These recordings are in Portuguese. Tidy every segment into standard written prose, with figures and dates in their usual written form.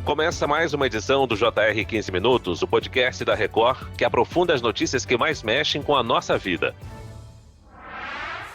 Começa mais uma edição do JR 15 Minutos, o podcast da Record, que aprofunda as notícias que mais mexem com a nossa vida.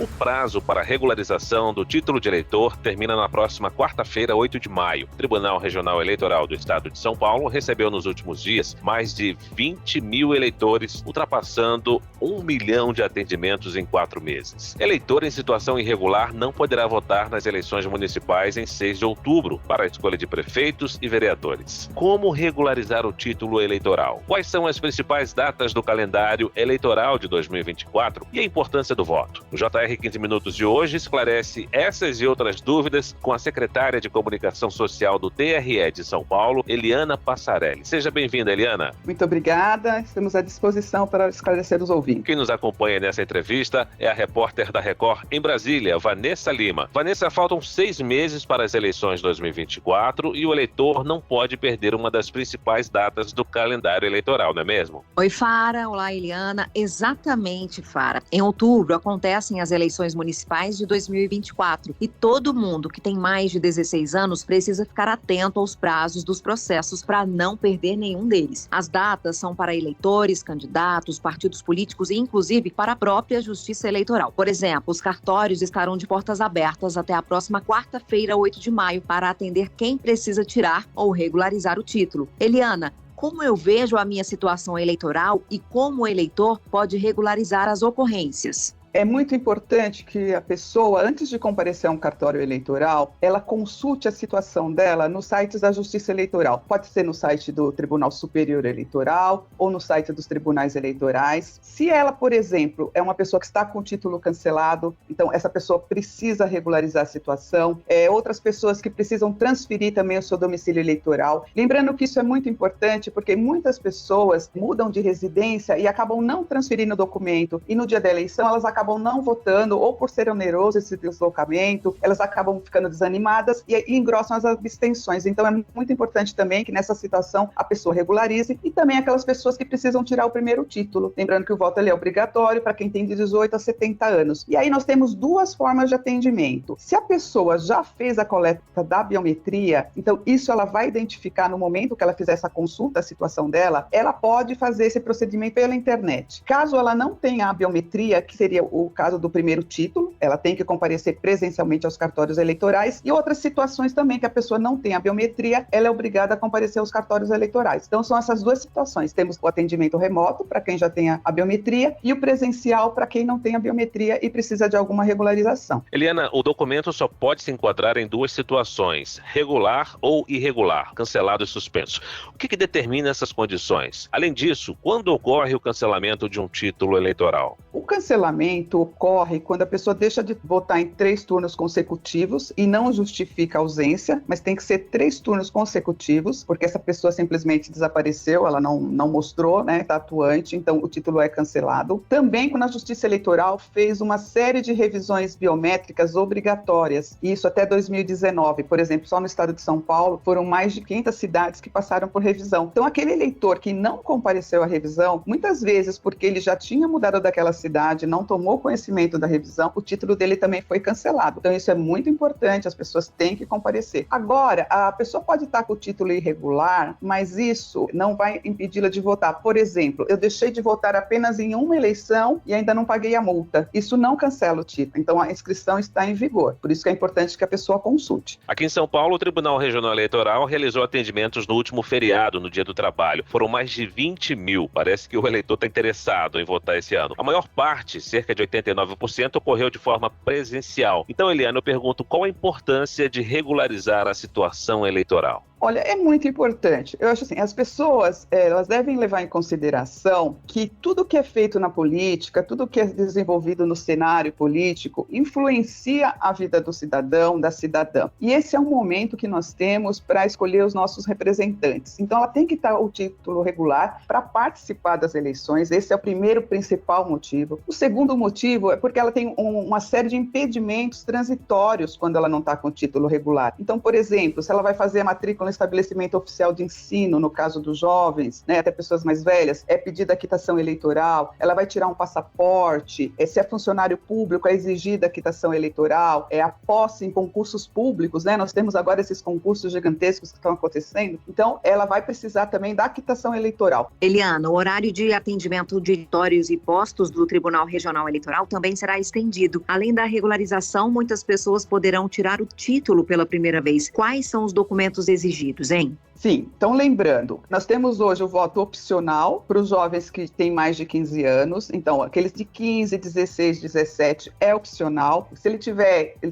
O prazo para a regularização do título de eleitor termina na próxima quarta-feira, 8 de maio. O Tribunal Regional Eleitoral do Estado de São Paulo recebeu nos últimos dias mais de 20 mil eleitores, ultrapassando 1 milhão de atendimentos em 4 meses. Eleitor em situação irregular não poderá votar nas eleições municipais em 6 de outubro para a escolha de prefeitos e vereadores. Como regularizar o título eleitoral? Quais são as principais datas do calendário eleitoral de 2024 e a importância do voto? O JR 15 Minutos de hoje esclarece essas e outras dúvidas com a secretária de Comunicação Social do TRE de São Paulo, Eliana Passarelli. Seja bem-vinda, Eliana. Muito obrigada, estamos à disposição para esclarecer os ouvintes. Quem nos acompanha nessa entrevista é a repórter da Record em Brasília, Vanessa Lima. Vanessa, faltam 6 meses para as eleições de 2024 e o eleitor não pode perder uma das principais datas do calendário eleitoral, não é mesmo? Oi, Fara. Olá, Eliana. Exatamente, Fara. Em outubro acontecem as eleições municipais de 2024 e todo mundo que tem mais de 16 anos precisa ficar atento aos prazos dos processos para não perder nenhum deles. As datas são para eleitores, candidatos, partidos políticos e inclusive para a própria Justiça Eleitoral. Por exemplo, os cartórios estarão de portas abertas até a próxima quarta-feira, 8 de maio, para atender quem precisa tirar ou regularizar o título. Eliana, como eu vejo a minha situação eleitoral e como o eleitor pode regularizar as ocorrências? É muito importante que a pessoa, antes de comparecer a um cartório eleitoral, ela consulte a situação dela nos sites da Justiça Eleitoral. Pode ser no site do Tribunal Superior Eleitoral ou no site dos tribunais eleitorais. Se ela, por exemplo, é uma pessoa que está com o título cancelado, então essa pessoa precisa regularizar a situação. Outras pessoas que precisam transferir também o seu domicílio eleitoral. Lembrando que isso é muito importante porque muitas pessoas mudam de residência e acabam não transferindo o documento. E no dia da eleição elas acabam não votando, ou por ser oneroso esse deslocamento, elas acabam ficando desanimadas e engrossam as abstenções. Então é muito importante também que nessa situação a pessoa regularize e também aquelas pessoas que precisam tirar o primeiro título. Lembrando que o voto ele é obrigatório para quem tem de 18 a 70 anos. E aí nós temos 2 formas de atendimento. Se a pessoa já fez a coleta da biometria, então isso ela vai identificar no momento que ela fizer essa consulta, a situação dela, ela pode fazer esse procedimento pela internet. Caso ela não tenha a biometria, que seria o caso do primeiro título, ela tem que comparecer presencialmente aos cartórios eleitorais e outras situações também que a pessoa não tem a biometria, ela é obrigada a comparecer aos cartórios eleitorais. Então são essas 2 situações. Temos o atendimento remoto para quem já tem a biometria e o presencial para quem não tem a biometria e precisa de alguma regularização. Eliana, o documento só pode se enquadrar em 2 situações, regular ou irregular, cancelado e suspenso. O que determina essas condições? Além disso, quando ocorre o cancelamento de um título eleitoral? O cancelamento ocorre quando a pessoa deixa de votar em 3 turnos consecutivos e não justifica a ausência, mas tem que ser 3 turnos consecutivos, porque essa pessoa simplesmente desapareceu, ela não mostrou, né, está atuante, então o título é cancelado. Também quando a Justiça Eleitoral fez uma série de revisões biométricas obrigatórias, isso até 2019, por exemplo, só no estado de São Paulo, foram mais de 500 cidades que passaram por revisão. Então aquele eleitor que não compareceu à revisão, muitas vezes porque ele já tinha mudado daquela cidade, não tomou conhecimento da revisão, o título dele também foi cancelado. Então isso é muito importante, as pessoas têm que comparecer. Agora, a pessoa pode estar com o título irregular, mas isso não vai impedi-la de votar. Por exemplo, eu deixei de votar apenas em uma eleição e ainda não paguei a multa. Isso não cancela o título. Então a inscrição está em vigor. Por isso que é importante que a pessoa consulte. Aqui em São Paulo, o Tribunal Regional Eleitoral realizou atendimentos no último feriado, no Dia do Trabalho. Foram mais de 20 mil. Parece que o eleitor está interessado em votar esse ano. A maior parte, cerca de 89%, ocorreu de forma presencial. Então, Eliana, eu pergunto qual a importância de regularizar a situação eleitoral? Olha, é muito importante. Eu acho assim, as pessoas, elas devem levar em consideração que tudo que é feito na política, tudo que é desenvolvido no cenário político, influencia a vida do cidadão, da cidadã. E esse é um momento que nós temos para escolher os nossos representantes. Então, ela tem que estar o título regular para participar das eleições. Esse é o primeiro principal motivo. O segundo motivo é porque ela tem uma série de impedimentos transitórios quando ela não está com o título regular. Então, por exemplo, se ela vai fazer a matrícula no estabelecimento oficial de ensino, no caso dos jovens, né, até pessoas mais velhas, é pedida a quitação eleitoral, ela vai tirar um passaporte, se é funcionário público, é exigida a quitação eleitoral, a posse em concursos públicos, né, nós temos agora esses concursos gigantescos que estão acontecendo, então ela vai precisar também da quitação eleitoral. Eliana, o horário de atendimento de auditórios e postos do Tribunal Regional Eleitoral também será estendido. Além da regularização, muitas pessoas poderão tirar o título pela primeira vez. Quais são os documentos exigidos, hein? Sim, então lembrando, nós temos hoje o voto opcional para os jovens que têm mais de 15 anos, então aqueles de 15, 16, 17 é opcional. Se ele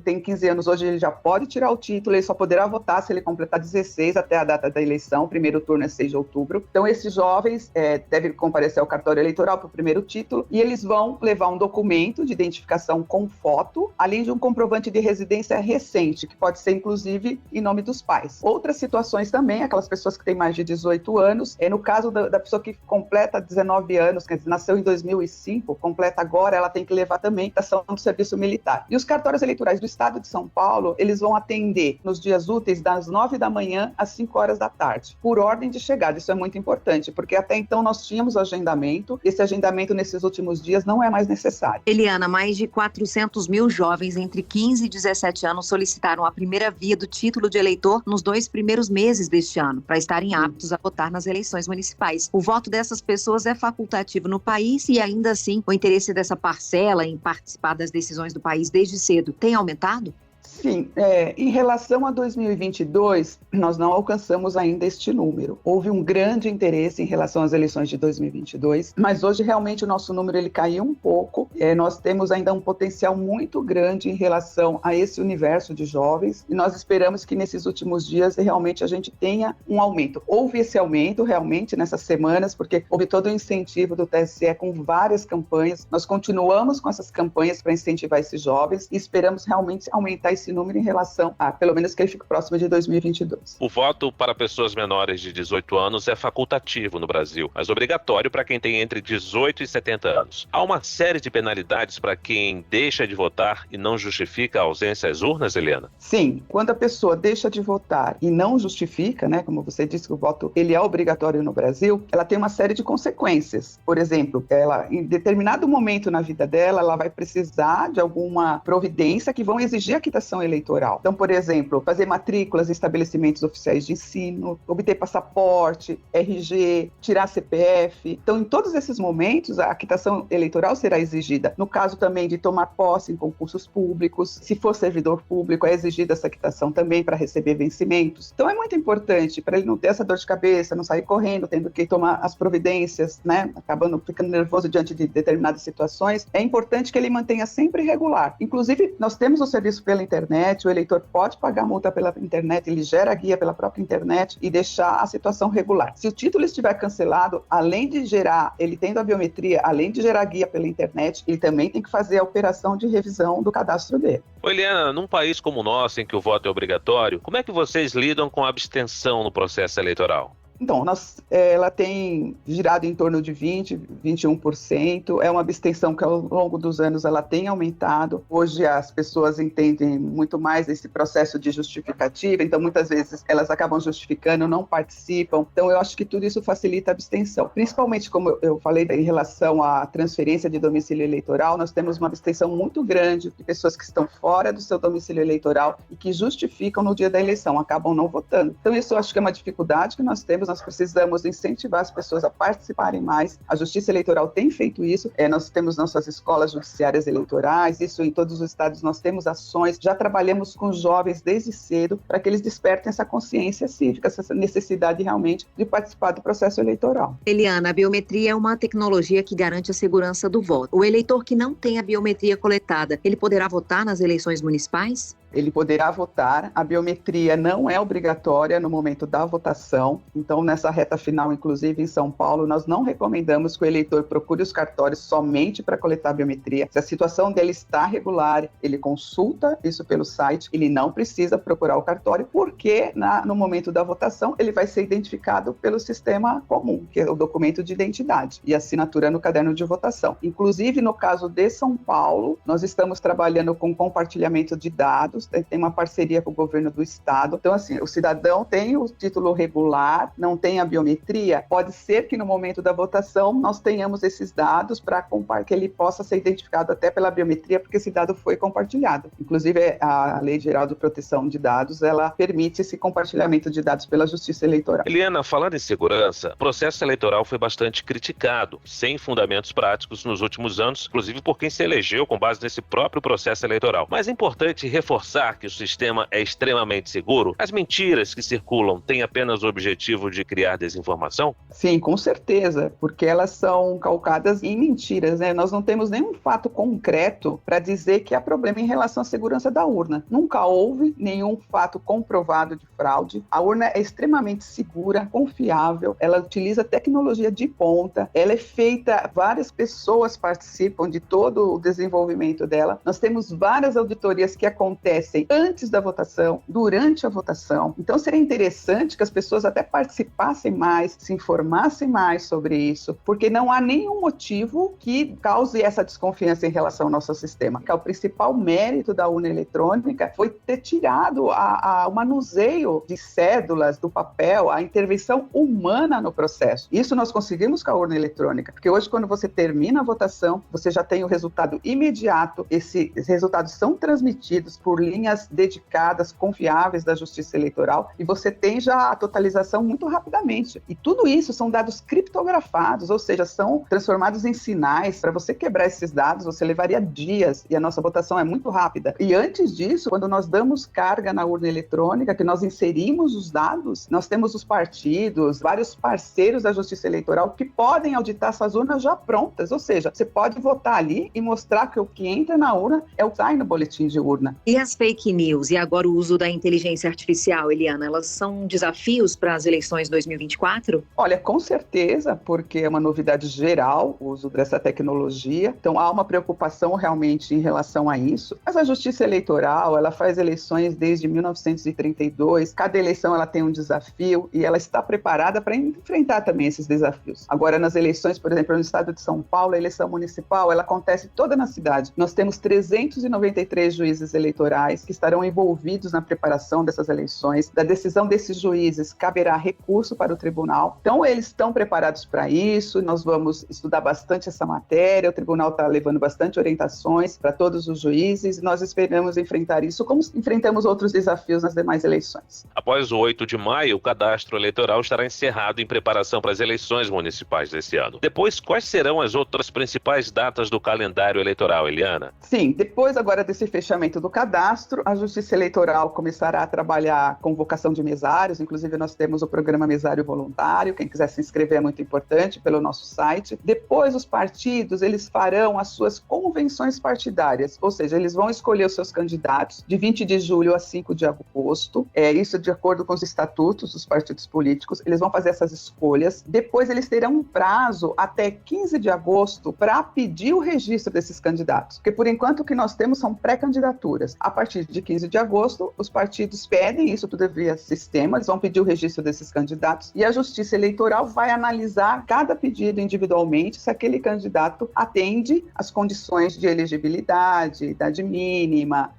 tem 15 anos hoje, ele já pode tirar o título, ele só poderá votar se ele completar 16 até a data da eleição, o primeiro turno é 6 de outubro. Então esses jovens devem comparecer ao cartório eleitoral para o primeiro título e eles vão levar um documento de identificação com foto, além de um comprovante de residência recente, que pode ser inclusive em nome dos pais. Outras situações também, aquelas pessoas que têm mais de 18 anos, no caso da pessoa que completa 19 anos, quer dizer, nasceu em 2005, completa agora, ela tem que levar também a ação do serviço militar. E os cartórios eleitorais do estado de São Paulo, eles vão atender nos dias úteis das 9 da manhã às 5 horas da tarde, por ordem de chegada. Isso é muito importante, porque até então nós tínhamos o agendamento, esse agendamento nesses últimos dias não é mais necessário. Eliana, mais de 400 mil jovens entre 15 e 17 anos solicitaram a primeira via do título de eleitor nos 2 primeiros meses deste ano, para estarem aptos a votar nas eleições municipais. O voto dessas pessoas é facultativo no país e ainda assim o interesse dessa parcela em participar das decisões do país desde cedo tem aumentado? Sim, em relação a 2022, nós não alcançamos ainda este número. Houve um grande interesse em relação às eleições de 2022, mas hoje realmente o nosso número ele caiu um pouco. Nós temos ainda um potencial muito grande em relação a esse universo de jovens e nós esperamos que nesses últimos dias realmente a gente tenha um aumento. Houve esse aumento realmente nessas semanas, porque houve todo o incentivo do TSE com várias campanhas. Nós continuamos com essas campanhas para incentivar esses jovens e esperamos realmente aumentar esse número em relação a, pelo menos que ele fique próximo de 2022. O voto para pessoas menores de 18 anos é facultativo no Brasil, mas obrigatório para quem tem entre 18 e 70 anos. Há uma série de penalidades para quem deixa de votar e não justifica a ausência às urnas, Eliana? Sim, quando a pessoa deixa de votar e não justifica, né, como você disse que o voto ele é obrigatório no Brasil, ela tem uma série de consequências. Por exemplo, ela em determinado momento na vida dela, ela vai precisar de alguma providência que vão exigir a quitação eleitoral. Então, por exemplo, fazer matrículas em estabelecimentos oficiais de ensino, obter passaporte, RG, tirar CPF. Então, em todos esses momentos, a quitação eleitoral será exigida. No caso também de tomar posse em concursos públicos, se for servidor público, é exigida essa quitação também para receber vencimentos. Então, é muito importante para ele não ter essa dor de cabeça, não sair correndo, tendo que tomar as providências, né, acabando ficando nervoso diante de determinadas situações. É importante que ele mantenha sempre regular. Inclusive, nós temos o serviço pela internet, o eleitor pode pagar multa pela internet, ele gera guia pela própria internet e deixar a situação regular. Se o título estiver cancelado, além de gerar, ele tendo a biometria, além de gerar guia pela internet, ele também tem que fazer a operação de revisão do cadastro dele. Eliana, num país como o nosso, em que o voto é obrigatório, como é que vocês lidam com a abstenção no processo eleitoral? Então, ela tem girado em torno de 20%, 21%. É uma abstenção que ao longo dos anos ela tem aumentado. Hoje as pessoas entendem muito mais esse processo de justificativa, então muitas vezes elas acabam justificando, não participam. Então eu acho que tudo isso facilita a abstenção. Principalmente, como eu falei, em relação à transferência de domicílio eleitoral, nós temos uma abstenção muito grande de pessoas que estão fora do seu domicílio eleitoral e que justificam no dia da eleição, acabam não votando. Então isso eu acho que é uma dificuldade que nós temos. Nós precisamos incentivar as pessoas a participarem mais. A Justiça Eleitoral tem feito isso. Nós temos nossas escolas judiciárias eleitorais, isso em todos os estados nós temos ações. Já trabalhamos com jovens desde cedo para que eles despertem essa consciência cívica, essa necessidade realmente de participar do processo eleitoral. Eliana, a biometria é uma tecnologia que garante a segurança do voto. O eleitor que não tem a biometria coletada, ele poderá votar nas eleições municipais? Ele poderá votar. A biometria não é obrigatória no momento da votação, então Então, nessa reta final, inclusive em São Paulo, nós não recomendamos que o eleitor procure os cartórios somente para coletar biometria. Se a situação dele está regular, ele consulta isso pelo site, ele não precisa procurar o cartório, porque no momento da votação ele vai ser identificado pelo sistema comum, que é o documento de identidade e assinatura no caderno de votação. Inclusive, no caso de São Paulo, nós estamos trabalhando com compartilhamento de dados, tem uma parceria com o governo do estado. Então, assim, o cidadão tem o título regular, não tem a biometria, pode ser que no momento da votação nós tenhamos esses dados para que ele possa ser identificado até pela biometria, porque esse dado foi compartilhado. Inclusive, a Lei Geral de Proteção de Dados, ela permite esse compartilhamento de dados pela Justiça Eleitoral. Eliana, falando em segurança, o processo eleitoral foi bastante criticado, sem fundamentos práticos nos últimos anos, inclusive por quem se elegeu com base nesse próprio processo eleitoral. Mas é importante reforçar que o sistema é extremamente seguro. As mentiras que circulam têm apenas o objetivo de criar desinformação? Sim, com certeza, porque elas são calcadas em mentiras, né? Nós não temos nenhum fato concreto para dizer que há problema em relação à segurança da urna. Nunca houve nenhum fato comprovado de fraude. A urna é extremamente segura, confiável, ela utiliza tecnologia de ponta, ela é feita, várias pessoas participam de todo o desenvolvimento dela. Nós temos várias auditorias que acontecem antes da votação, durante a votação. Então seria interessante que as pessoas até participassem mais, se informassem mais sobre isso, porque não há nenhum motivo que cause essa desconfiança em relação ao nosso sistema. O principal mérito da urna eletrônica foi ter tirado o manuseio de cédulas do papel, a intervenção humana no processo. Isso nós conseguimos com a urna eletrônica, porque hoje, quando você termina a votação, você já tem o resultado imediato. Esses resultados são transmitidos por linhas dedicadas, confiáveis da Justiça Eleitoral, e você tem já a totalização muito rapidamente. E tudo isso são dados criptografados, ou seja, são transformados em sinais. Para você quebrar esses dados, você levaria dias, e a nossa votação é muito rápida. E antes disso, quando nós damos carga na urna eletrônica, que nós inserimos os dados, nós temos os partidos, vários parceiros da Justiça Eleitoral que podem auditar essas urnas já prontas, ou seja, você pode votar ali e mostrar que o que entra na urna é o que sai no boletim de urna. E as fake news e agora o uso da inteligência artificial, Eliana, elas são desafios para as eleições 2024? Olha, com certeza, porque é uma novidade geral o uso dessa tecnologia, então há uma preocupação realmente em relação a isso. Mas a Justiça Eleitoral, ela faz eleições desde 1932, cada eleição ela tem um desafio e ela está preparada para enfrentar também esses desafios. Agora, nas eleições, por exemplo, no estado de São Paulo, a eleição municipal, ela acontece toda na cidade. Nós temos 393 juízes eleitorais que estarão envolvidos na preparação dessas eleições. Da decisão desses juízes, caberá recurso para o tribunal. Então, eles estão preparados para isso, nós vamos estudar bastante essa matéria, o tribunal está levando bastante orientações para todos os juízes, e nós esperamos enfrentar isso como enfrentamos outros desafios nas demais eleições. Após o 8 de maio, o cadastro eleitoral estará encerrado em preparação para as eleições municipais desse ano. Depois, quais serão as outras principais datas do calendário eleitoral, Eliana? Sim, depois agora desse fechamento do cadastro, a Justiça Eleitoral começará a trabalhar a convocação de mesários, inclusive nós temos o programa Mesário Voluntário, quem quiser se inscrever é muito importante, pelo nosso site. Depois os partidos, eles farão as suas convenções partidárias, ou seja, eles vão escolher os seus candidatos de 20 de julho a 5 de agosto, isso de acordo com os estatutos dos partidos políticos, eles vão fazer essas escolhas. Depois eles terão um prazo até 15 de agosto para pedir o registro desses candidatos, porque por enquanto o que nós temos são pré-candidaturas. A partir de 15 de agosto, os partidos pedem isso tudo via sistema, eles vão pedir o registro desses candidatos e a Justiça Eleitoral vai analisar cada pedido individualmente se aquele candidato atende às condições de elegibilidade, idade mínima,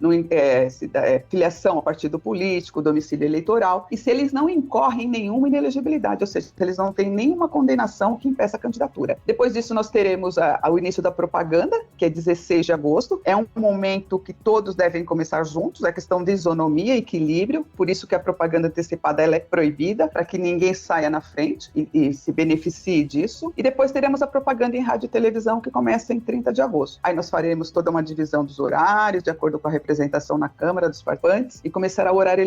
filiação ao partido político, domicílio eleitoral, e se eles não incorrem em nenhuma inelegibilidade, ou seja, se eles não têm nenhuma condenação que impeça a candidatura. Depois disso, nós teremos o início da propaganda, que é 16 de agosto. É um momento que todos devem começar juntos, é questão de isonomia e equilíbrio, por isso que a propaganda antecipada ela é proibida, para que ninguém saia na frente e se beneficie disso. E depois teremos a propaganda em rádio e televisão, que começa em 30 de agosto. Aí nós faremos toda uma divisão dos horários, de acordo com a representação na Câmara dos participantes, e começará o horário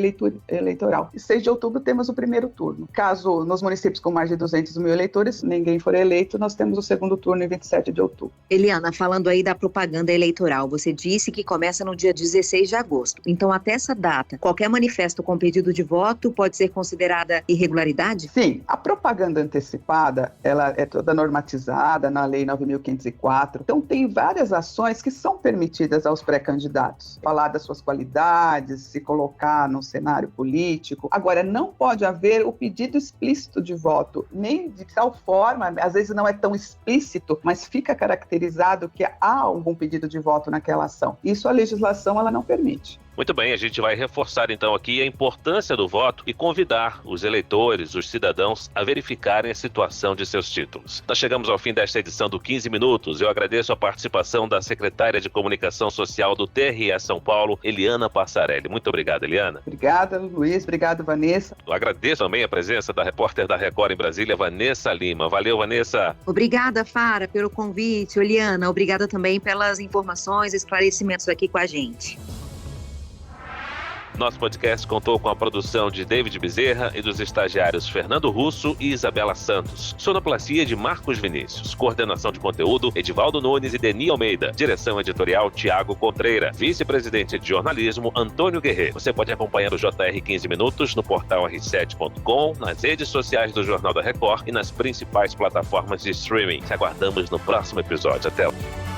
eleitoral. E 6 de outubro temos o primeiro turno. Caso nos municípios com mais de 200 mil eleitores, ninguém for eleito, nós temos o segundo turno em 27 de outubro. Eliana, falando aí da propaganda eleitoral, você disse que começa no dia 16 de agosto. Então, até essa data, qualquer manifesto com pedido de voto pode ser considerada irregularidade irregularidade? Sim, a propaganda antecipada, ela é toda normatizada na Lei 9.504. Então, tem várias ações que são permitidas aos pré-candidatos. Falar das suas qualidades, se colocar no cenário político. Agora, não pode haver o pedido explícito de voto, nem de tal forma, às vezes não é tão explícito, mas fica caracterizado que há algum pedido de voto naquela ação. Isso a legislação ela não permite. Muito bem, a gente vai reforçar então aqui a importância do voto e convidar os eleitores, os cidadãos, a verificarem a situação de seus títulos. Nós chegamos ao fim desta edição do 15 Minutos. Eu agradeço a participação da secretária de Comunicação Social do TRE São Paulo, Eliana Passarelli. Muito obrigado, Eliana. Obrigada, Luiz. Obrigado, Vanessa. Eu agradeço também a presença da repórter da Record em Brasília, Vanessa Lima. Valeu, Vanessa. Obrigada, Fara, pelo convite. Eliana, obrigada também pelas informações e esclarecimentos aqui com a gente. Nosso podcast contou com a produção de David Bezerra e dos estagiários Fernando Russo e Isabela Santos. Sonoplastia de Marcos Vinícius. Coordenação de conteúdo, Edivaldo Nunes e Deni Almeida. Direção editorial, Tiago Contreira. Vice-presidente de jornalismo, Antônio Guerreiro. Você pode acompanhar o JR 15 Minutos no portal r7.com, nas redes sociais do Jornal da Record e nas principais plataformas de streaming. Te aguardamos no próximo episódio. Até lá.